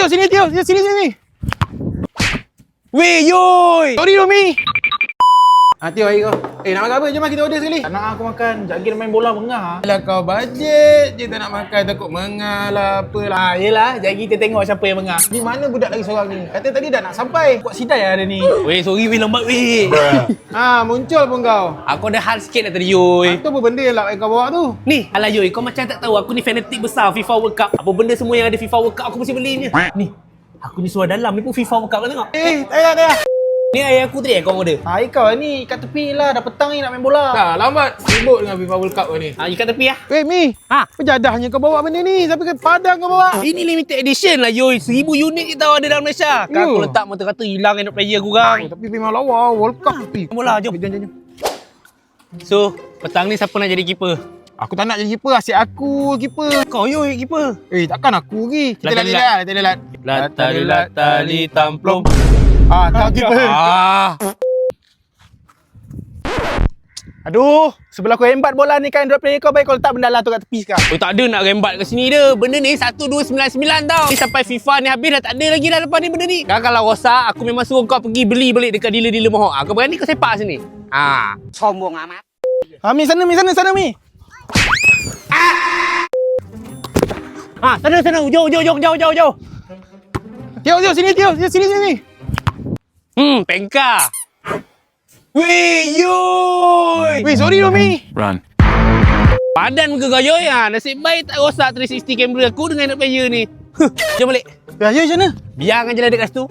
Tio, sini Tio. Sini. Weh, Yoi! Sorry Romi. Tio, air kau. Nak makan apa? Jom kita order sekali. Tak nak aku makan. Sekejap lagi nak main bola bengah. Alah kau bajet je tak nak makan, takut mengah lah apalah. Yelah, sekejap lagi kita tengok siapa yang bengah. Ni mana budak lagi seorang ni? Kata tadi dah nak sampai. Kuat sidai ada ni. Weh, sorry weh, lambat weh. Muncul pun kau. Aku ada hal sikit nak tadi, Yoi. Itu apa benda yang kau bawa tu? Ni, alah Yoi, kau macam tak tahu aku ni fanatik besar FIFA World Cup. Apa benda semua yang ada FIFA World Cup aku mesti beli ni. Ni, aku ni suara dalam ni pun FIFA World Cup kau tengok. Tak payah. Ni ayah aku tadi kau order. Kau ni kat tepi lah. Dah petang ni nak main bola. Dah lambat. Sibuk dengan FIFA World Cup kau ni. Ikat tepi lah. Weh Mi, apa jadahnya kau bawa benda ni? Sampai ke Padang kau bawa? Ini limited edition lah Yoi. 1000 unit je tau ada dalam Malaysia. Kan aku letak motor kata hilang end player kurang. Tapi memang lawa World Cup ni. Bola jom. Jom. So, petang ni siapa nak jadi keeper? Aku tak nak jadi keeper, asyik aku keeper. Kau Yoi keeper. Takkan aku lagi. Kita lihat. Latali tamplom. Kau keeper. Aduh, sebelah aku hebat bola ni kan. Drop player kau baik kau letak benda lah tu kat tepi sekarang. Oh, tak ada nak rembat kat sini dia. Benda ni 1299 tau. Ni sampai FIFA ni habis dah tak ada lagi dah lepas ni benda ni. Kalau rosak, aku memang suruh kau pergi beli balik dekat dealer-dealer mohon. Kau berani kau sepak sini? Sombong amat. Mi sana Mi. Sana. Jauh. Tio, sini. Pengka. Weh, Yoi. Weh, sorry Romi. Run. Padan muka kau Yoi. Nasib baik tak rosak 360 kamera aku dengan anak player ni. Jom balik. Ya, macam mana? Biarkan je lah dekat situ.